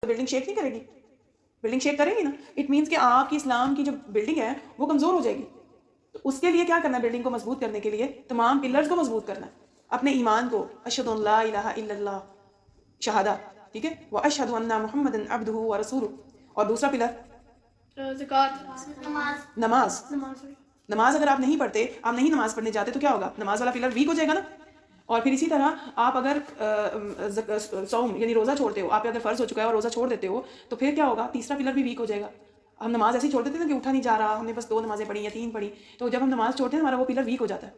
Building shake نہیں کرے گی؟ بلڈنگ شیک کرے گی نا. اٹ مینس کہ آپ کی اسلام کی جو بلڈنگ ہے وہ کمزور ہو جائے گی. تو اس کے لیے کیا کرنا ہے؟ بلڈنگ کو مضبوط کرنے کے لیے تمام پلرز کو مضبوط کرنا ہے. اپنے ایمان کو، اشہد ان لا الہ الا اللہ، شہادت، ٹھیک ہے، واشہد ان محمد عبدہ ورسولہ. اور دوسرا پلر زکوٰۃ، نماز. نماز اگر آپ نہیں پڑھتے، آپ نہیں نماز پڑھنے جاتے تو کیا ہوگا؟ نماز والا پلر ویک ہو جائے گا نا. اور پھر اسی طرح آپ اگر صوم یعنی روزہ چھوڑتے ہو، آپ پہ اگر فرض ہو چکا ہے اور روزہ چھوڑ دیتے ہو تو پھر کیا ہوگا؟ تیسرا پلر بھی ویک ہو جائے گا. ہم نماز ایسے ہی چھوڑ دیتے ہیں کہ اٹھا نہیں جا رہا، ہم نے بس 2 نمازیں پڑھی یا 3 پڑھی، تو جب ہم نماز چھوڑتے ہیں ہمارا وہ پلر ویک ہو جاتا ہے.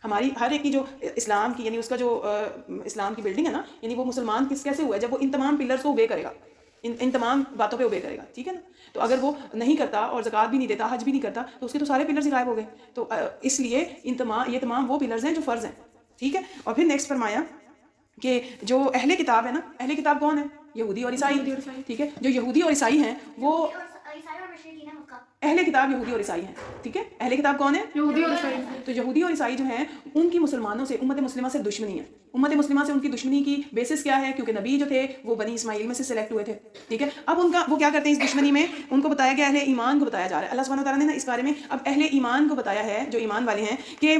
ہماری ہر ایک کی جو اسلام کی یعنی اس کا جو اسلام کی بلڈنگ ہے نا، یعنی وہ مسلمان کیسے ہوا ہے؟ جب وہ ان تمام پلرز کو اوبے کرے گا، ان تمام باتوں پہ اوبے کرے گا، ٹھیک ہے نا. تو اگر وہ نہیں کرتا اور زکوٰۃ بھی نہیں دیتا، حج بھی نہیں کرتا، تو اس کے تو سارے پلرز ہی غائب ہو گئے. تو اس لیے یہ تمام وہ پلرز ہیں جو فرض ہیں، ٹھیک ہے. اور پھر نیکسٹ فرمایا کہ جو اہل کتاب ہے نا، اہل کتاب کون ہے؟ یہودی اور عیسائی، ٹھیک ہے. جو یہودی اور عیسائی ہیں وہ اہل کتاب یہودی اور عیسائی ہیں، ٹھیک ہے. اہل کتاب کون ہے؟ یہودی اور عیسائی. تو یہودی اور عیسائی جو ہیں ان کی مسلمانوں سے، امت مسلمہ سے دشمنی ہے. امت مسلمہ سے ان کی دشمنی کی بیسس کیا ہے؟ کیونکہ نبی جو تھے وہ بنی اسماعیل میں سے سلیکٹ ہوئے تھے، ٹھیک ہے. اب وہ کیا کرتے ہیں اس دشمنی میں؟ ان کو بتایا گیا، اہل ایمان کو بتایا جا رہا ہے. اللہ سبحانہ تعالیٰ نے نا اس بارے میں اب اہل ایمان کو بتایا ہے، جو ایمان والے ہیں، کہ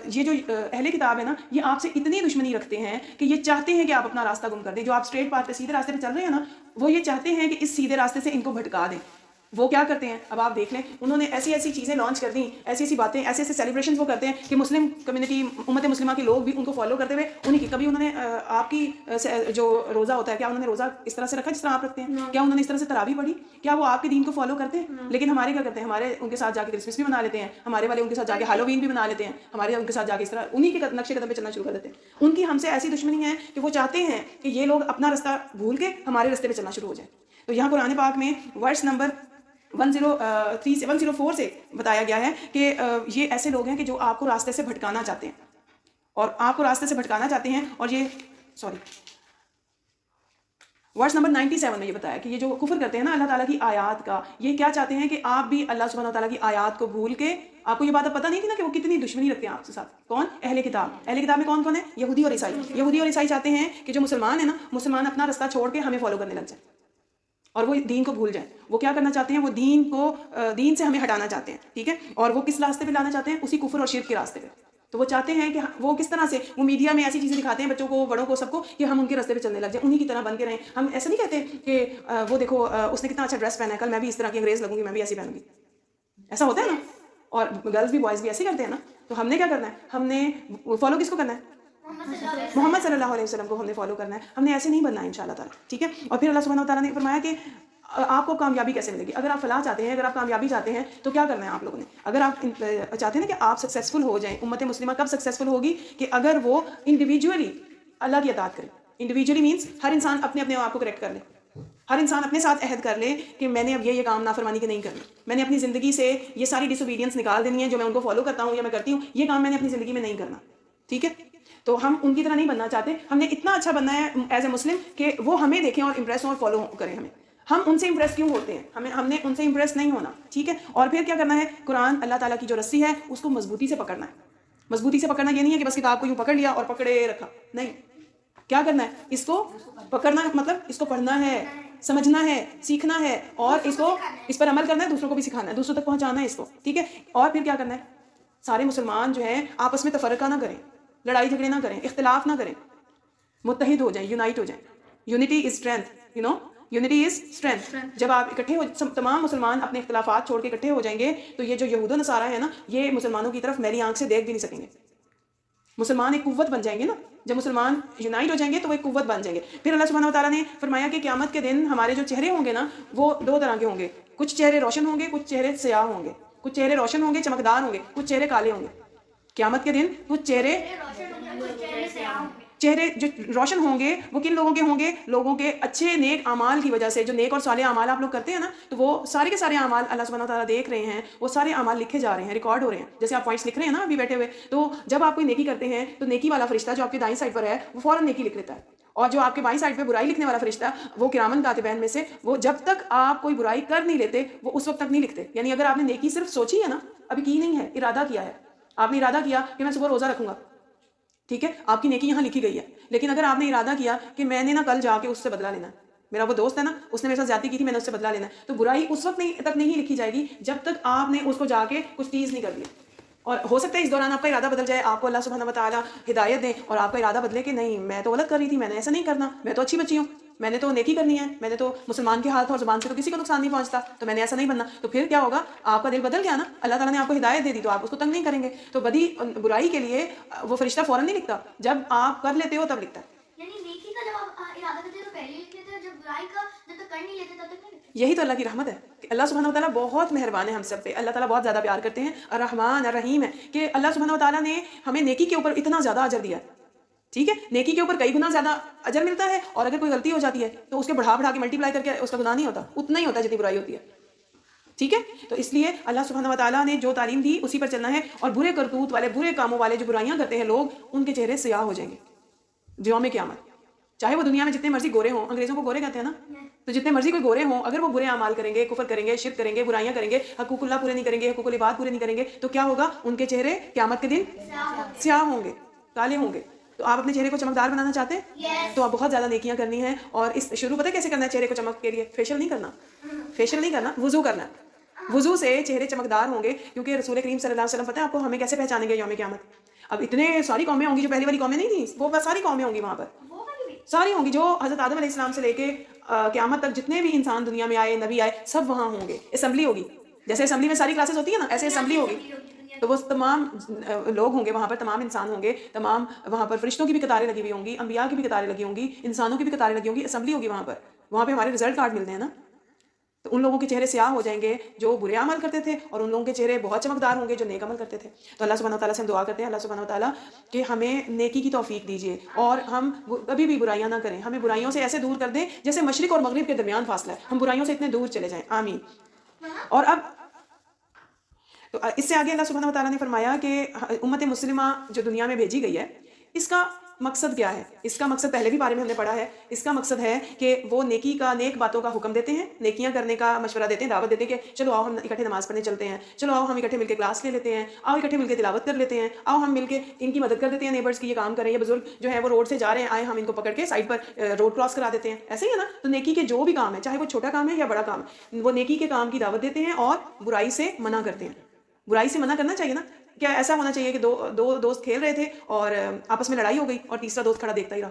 یہ جو اہل کتاب ہے نا، یہ آپ سے اتنی دشمنی رکھتے ہیں کہ یہ چاہتے ہیں کہ آپ اپنا راستہ گم کر دیں. جو آپ اسٹریٹ پاتھ پہ، سیدھے راستے پہ چل رہے ہیں نا، وہ یہ چاہتے ہیں کہ اس سیدھے راستے سے ان کو بھٹکا دیں. وہ کیا کرتے ہیں؟ اب آپ دیکھ لیں، انہوں نے ایسی ایسی چیزیں لانچ کر دیں، ایسی باتیں، ایسے سیلیبریشنز وہ کرتے ہیں کہ مسلم کمیونٹی، امت مسلمہ کے لوگ بھی ان کو فالو کرتے ہوئے انہیں کی کبھی انہوں نے آپ کی جو روزہ ہوتا ہے، کیا انہوں نے روزہ اس طرح سے رکھا جس طرح آپ رکھتے ہیں؟ کیا انہوں نے اس طرح سے تراویح پڑھی؟ کیا وہ آپ کے دین کو فالو کرتے ہیں؟ لیکن ہمارے کیا کرتے ہیں؟ ہمارے ان کے ساتھ جا کے کرسمس بھی منا لیتے ہیں، ہمارے والے ان کے ساتھ جا کے ہالووین بھی منا لیتے ہیں، ہمارے ان کے ساتھ جا کے اس طرح انہیں کے نقشے قدم پہ چلنا شروع کر دیتے ہیں. ان کی ہم سے ایسی دشمنی ہے کہ وہ چاہتے ہیں کہ یہ لوگ اپنا رستہ بھول کے ہمارے رستے پہ چلنا شروع ہو جائیں. تو یہاں قرآن پاک میں ورس نمبر 104 سے بتایا گیا ہے کہ یہ ایسے لوگ ہیں کہ جو آپ کو راستے سے بھٹکانا چاہتے ہیں، اور آپ کو راستے سے بھٹکانا چاہتے ہیں. اور یہ ورس نمبر 97 میں یہ بتایا کہ یہ جو کفر کرتے ہیں نا اللہ تعالیٰ کی آیات کا، یہ کیا چاہتے ہیں کہ آپ بھی اللہ سبحانہ تعالیٰ کی آیات کو بھول کے، آپ کو یہ بات اب پتہ نہیں تھی نا کہ وہ کتنی دشمنی رکھتے ہیں آپ کے ساتھ. کون؟ اہل کتاب. اہل کتاب میں کون کون ہے؟ یہودی اور عیسائی. یہودی اور عیسائی چاہتے ہیں کہ جو مسلمان ہیں نا، مسلمان اپنا رستہ چھوڑ کے ہمیں فالو کرنے لگ جائیں اور وہ دین کو بھول جائیں. وہ کیا کرنا چاہتے ہیں؟ وہ دین سے ہمیں ہٹانا چاہتے ہیں، ٹھیک ہے. اور وہ کس راستے پہ لانا چاہتے ہیں؟ اسی کفر اور شرک کے راستے پہ. تو وہ چاہتے ہیں کہ وہ کس طرح سے، وہ میڈیا میں ایسی چیزیں دکھاتے ہیں بچوں کو، بڑوں کو، سب کو، کہ ہم ان کے راستے پہ چلنے لگ جائیں، انہی کی طرح بن کے رہیں. ہم ایسا نہیں کہتے کہ وہ دیکھو اس نے کتنا اچھا ڈریس پہنا ہے، کل میں بھی اس طرح کی انگریز لگوں گی، میں بھی ایسی پہنوں گی. ایسا ہوتا ہے نا. اور گرلز بھی بوائز بھی ایسے کرتے ہیں نا. تو ہم نے کیا کرنا ہے؟ ہم نے فالو کس کو کرنا ہے؟ محمد صلی اللہ علیہ وسلم کو ہم نے فالو کرنا ہے. ہم نے ایسے نہیں بننا ہے انشاءاللہ تعالیٰ، ٹھیک ہے. اور پھر اللہ سبحانہ وتعالیٰ نے فرمایا کہ آپ کو کامیابی کیسے ملے گی؟ اگر آپ فلاح چاہتے ہیں، اگر آپ کامیابی چاہتے ہیں تو کیا کرنا ہے آپ لوگوں نے؟ اگر آپ چاہتے ہیں نا کہ آپ سکسیزفل ہو جائیں، امت مسلمہ کب سکسیزفل ہوگی؟ کہ اگر وہ انڈیویجولی اللہ کی اطاعت کرے. انڈیویجولی مینس ہر انسان اپنے آپ کو کریکٹ کر لے. ہر انسان اپنے ساتھ عہد کر لے کہ میں نے اب یہ کام نافرمانی کے نہیں کرنا، میں نے اپنی زندگی سے یہ ساری ڈس اوبیڈینس نکال دینی ہے جو میں ان کو فالو کرتا ہوں یا میں کرتی ہوں، یہ کام میں نے اپنی زندگی میں نہیں کرنا، ٹھیک ہے. تو ہم ان کی طرح نہیں بننا چاہتے. ہم نے اتنا اچھا بننا ہے ایز اے مسلم کہ وہ ہمیں دیکھیں اور امپریس ہوں اور فالو کریں ہمیں. ہم ان سے امپریس کیوں ہوتے ہیں؟ ہم نے ان سے امپریس نہیں ہونا، ٹھیک ہے. اور پھر کیا کرنا ہے؟ قرآن اللہ تعالیٰ کی جو رسی ہے اس کو مضبوطی سے پکڑنا ہے. مضبوطی سے پکڑنا یہ نہیں ہے کہ بس کتاب کو یوں پکڑ لیا اور پکڑے رکھا، نہیں. کیا کرنا ہے؟ اس کو پکڑنا مطلب اس کو پڑھنا ہے، سمجھنا ہے، سیکھنا ہے، اور اس پر عمل کرنا ہے، دوسروں کو بھی سکھانا ہے، دوسروں تک پہنچانا ہے اس کو، ٹھیک ہے. اور پھر کیا کرنا ہے؟ سارے مسلمان جو ہیں آپس میں تفرقہ نہ کریں، لڑائی جھگڑے نہ کریں، اختلاف نہ کریں، متحد ہو جائیں، یونائٹ ہو جائیں. Unity is strength, unity is strength. جب آپ اکٹھے ہو، تمام مسلمان اپنے اختلافات چھوڑ کے اکٹھے ہو جائیں گے تو یہ جو یہود و نصارہ ہے نا، یہ مسلمانوں کی طرف میری آنکھ سے دیکھ بھی نہیں سکیں گے. مسلمان ایک قوت بن جائیں گے نا. جب مسلمان یونائٹ ہو جائیں گے تو وہ ایک قوت بن جائیں گے. پھر اللہ سبحانہ وتعالیٰ نے فرمایا کہ قیامت کے دن ہمارے جو چہرے ہوں گے نا، وہ 2 طرح کے ہوں گے. کچھ چہرے روشن ہوں گے، کچھ چہرے سیاہ ہوں گے. کچھ چہرے روشن ہوں گے، چمکدار ہوں گے، کچھ چہرے کالے ہوں گے. قیامت کے دن کچھ چہرے جو روشن ہوں گے وہ کن لوگوں کے ہوں گے؟ لوگوں کے اچھے نیک اعمال کی وجہ سے. جو نیک اور صالح اعمال آپ لوگ کرتے ہیں نا، تو وہ سارے کے سارے اعمال اللہ سبحانہ تعالیٰ دیکھ رہے ہیں. وہ سارے اعمال لکھے جا رہے ہیں، ریکارڈ ہو رہے ہیں. جیسے آپ پوائنٹس لکھ رہے ہیں نا ابھی بیٹھے ہوئے، تو جب آپ کوئی نیکی کرتے ہیں تو نیکی والا فرشتہ جو آپ کے دائیں سائڈ پر ہے وہ فوراً نیکی لکھ لیتا ہے. اور جو آپ کے بائیں سائڈ پہ برائی لکھنے والا فرشتہ، وہ کرامن کاتبین میں سے، وہ جب تک آپ کوئی برائی کر نہیں لیتے وہ اس وقت تک نہیں لکھتے. یعنی اگر آپ نے نیکی صرف سوچی ہے نا، ابھی کی نہیں ہے، ارادہ کیا ہے، آپ نے ارادہ کیا کہ میں صبح روزہ رکھوں گا، ٹھیک ہے، آپ کی نیکی یہاں لکھی گئی ہے. لیکن اگر آپ نے ارادہ کیا کہ میں نے نا کل جا کے اس سے بدلہ لینا ہے، میرا وہ دوست ہے نا, اس نے میرے ساتھ زیادتی کی تھی, میں نے اس سے بدلہ لینا ہے. تو برائی اس وقت تک نہیں لکھی جائے گی جب تک آپ نے اس کو جا کے کچھ تیز نہیں کر دیا. اور ہو سکتا ہے اس دوران آپ کا ارادہ بدل جائے, آپ کو اللہ سبحانہ و تعالیٰ ہدایت دیں اور آپ کا ارادہ بدلے کہ نہیں میں تو غلط کر رہی تھی, میں نے ایسا نہیں کرنا, میں تو اچھی بچی ہوں, میں نے تو نیکی کرنی ہے, میں نے تو مسلمان کے ہاتھ اور زبان سے تو کسی کو نقصان نہیں پہنچتا, تو میں نے ایسا نہیں بننا. تو پھر کیا ہوگا, آپ کا دل بدل گیا نا, اللہ تعالیٰ نے آپ کو ہدایت دے دی تو آپ اس کو تنگ نہیں کریں گے. تو برائی کے لیے وہ فرشتہ فوراً نہیں لکھتا, جب آپ کر لیتے ہو تب لکھتا ہے. یعنی نیکی کا جب آپ ارادہ کرتے ہیں تو پہلے لکھ لیتے ہیں, جب برائی کا جب تک کر نہیں لیتے تب تک نہیں لکھتے. یہی تو اللہ کی رحمت ہے کہ اللہ سبحانہ و تعالیٰ بہت مہربان ہے ہم سب پہ, اللہ تعالیٰ بہت زیادہ پیار کرتے ہیں, الرحمن الرحیم ہے, کہ اللہ سبحانہ و تعالیٰ نے ہمیں نیکی کے اوپر اتنا زیادہ اجر دیا ہے. ٹھیک ہے, نیکی کے اوپر کئی گنا زیادہ اجر ملتا ہے, اور اگر کوئی غلطی ہو جاتی ہے تو اس کے بڑھا کے ملٹیپلائی کر کے اس کا گناہ نہیں ہوتا, اتنا ہی ہوتا ہے جتنی برائی ہوتی ہے. ٹھیک ہے, تو اس لیے اللہ سبحانہ و تعالیٰ نے جو تعلیم دی اسی پر چلنا ہے. اور برے کرتوت والے, برے کاموں والے, جو برائیاں کرتے ہیں لوگ, ان کے چہرے سیاہ ہو جائیں گے یوم قیامت. چاہے وہ دنیا میں جتنے مرضی گورے ہوں, انگریزوں کو گورے کہتے ہیں نا, تو جتنے مرضی کوئی گورے ہوں, اگر وہ برے اعمال کریں گے, کفر کریں گے, شرک کریں گے, برائیاں کریں گے, حقوق اللہ پورے نہیں کریں گے, حقوق العباد پورے نہیں کریں گے, تو کیا ہوگا, ان کے چہرے قیامت کے دن سیاہ ہوں گے, کالے ہوں گے. تو آپ اپنے چہرے کو چمکدار بنانا چاہتے ہیں تو آپ بہت زیادہ نیکیاں کرنی ہیں. اور اس شروع پتہ کیسے کرنا ہے چہرے کو چمک کے لیے؟ فیشیل نہیں کرنا, وضو کرنا ہے. وضو سے چہرے چمکدار ہوں گے, کیونکہ رسول کریم صلی اللہ علیہ وسلم پتہ ہے آپ کو ہمیں کیسے پہچانیں گے یوم قیامت. اب اتنے ساری قومیں ہوں گی, جو پہلی والی قومیں نہیں تھیں, وہ بس ساری قومیں ہوں گی وہاں پر, ساری ہوں گی, جو حضرت آدم علیہ السلام سے لے کے قیامت تک جتنے بھی انسان دنیا میں آئے, نبی آئے, سب وہاں ہوں گے. اسمبلی ہوگی, جیسے اسمبلی میں ساری کلاسز ہوتی ہیں نا, ایسے اسمبلی ہوگی. تو وہ تمام لوگ ہوں گے وہاں پر, تمام انسان ہوں گے, تمام وہاں پر فرشتوں کی بھی قطاریں لگی ہوئی ہوں گی, انبیاء کی بھی قطاریں لگی ہوں گی, انسانوں کی بھی قطاریں لگی ہوں گی. اسمبلی ہوگی وہاں پر, وہاں پہ ہمارے رزلٹ کارڈ ملتے ہیں نا. تو ان لوگوں کے چہرے سیاہ ہو جائیں گے جو برے عمل کرتے تھے, اور ان لوگوں کے چہرے بہت چمکدار ہوں گے جو نیک عمل کرتے تھے. تو اللہ سبحانہ و تعالیٰ سے ہم دعا کرتے ہیں, اللہ سبحانہ و تعالیٰ کہ ہمیں نیکی کی توفیق دیجیے, اور ہم کبھی بھی برائیاں نہ کریں, ہمیں برائیوں سے ایسے دور کر دیں جیسے مشرق اور مغرب کے درمیان فاصلہ ہے, ہم برائیوں سے اتنے دور چلے جائیں, آمین. اور اب تو اس سے آگے اللہ سبحانہ و تعالیٰ نے فرمایا کہ امت مسلمہ جو دنیا میں بھیجی گئی ہے, اس کا مقصد کیا ہے؟ اس کا مقصد پہلے بھی بارے میں ہم نے پڑھا ہے. اس کا مقصد ہے کہ وہ نیک باتوں کا حکم دیتے ہیں, نیکیاں کرنے کا مشورہ دیتے ہیں, دعوت دیتے ہیں کہ چلو آؤ ہم اکٹھے نماز پڑھنے چلتے ہیں, چلو آؤ ہم اکٹھے مل کے کلاس لے لیتے ہیں, آؤ اکٹھے مل کے تلاوت کر لیتے ہیں, آؤ ہم مل کے ان کی مدد کر دیتے ہیں, نیبرز کی یہ کام کریں, یہ بزرگ جو ہے وہ روڈ سے جا رہے ہیں, آئے ہم ان کو پکڑ کے سائڈ پر روڈ کراس کرا دیتے ہیں. ایسے ہی ہے نا. تو نیکی کے جو بھی کام ہے, چاہے وہ چھوٹا کام ہے یا بڑا کام ہے, وہ نیکی کے کام کی دعوت دیتے ہیں اور برائی سے منع کرتے ہیں. برائی سے منع کرنا چاہیے نا. کیا ایسا ہونا چاہیے کہ دو دوست کھیل رہے تھے اور آپس میں لڑائی ہو گئی اور تیسرا دوست کھڑا دیکھتا ہی رہا؟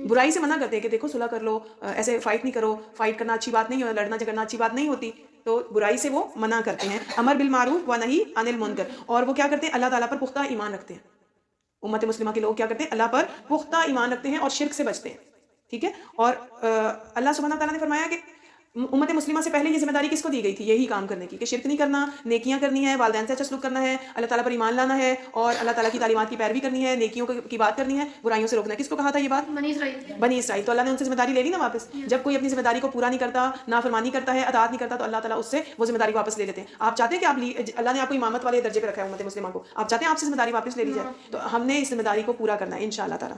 برائی سے منع کرتے ہیں کہ دیکھو صلح کر لو, ایسے فائٹ نہیں کرو, فائٹ کرنا اچھی بات نہیں ہے, لڑنا جھگڑنا اچھی بات نہیں ہوتی. تو برائی سے وہ منع کرتے ہیں, امر بالمعروف و نہی عن المنکر. اور وہ کیا کرتے ہیں؟ اللہ تعالیٰ پر پختہ ایمان رکھتے ہیں. امت مسلمہ کے لوگ کیا کرتے ہیں؟ اللہ پر پختہ ایمان رکھتے ہیں اور شرک سے بچتے ہیں. ٹھیک ہے. اور اللہ سبحانہ تعالیٰ نے فرمایا کہ امت مسلمہ سے پہلے یہ ذمہ داری کس کو دی گئی تھی؟ یہی کام کرنے کی, کہ شرک نہیں کرنا, نیکیاں کرنی ہے, والدین سے اچھا سلوک کرنا ہے, اللہ تعالیٰ پر ایمان لانا ہے, اور اللہ تعالیٰ کی تعلیمات کی پیروی کرنی ہے, نیکیوں کی بات کرنی ہے, برائیوں سے روکنا ہے. کس کو کہا تھا یہ بات؟ بنی اسرائیل. تو اللہ نے ان سے ذمہ داری لے لی نا واپس. جب کوئی اپنی ذمہ داری کو پورا نہیں کرتا, نافرمانی کرتا ہے, اطاعت نہیں کرتا, تو اللہ تعالیٰ اس سے وہ ذمہ داری واپس لے لیتے ہیں. آپ چاہتے ہیں کہ آپ اللہ نے آپ کو امامت والے درجے پہ رکھا ہے امت مسلمہ کو, آپ چاہتے ہیں آپ سے ذمہ داری واپس لے لی جائے؟ تو ہم نے اس ذمہ داری کو پورا کرنا ہے انشاءاللہ تعالیٰ.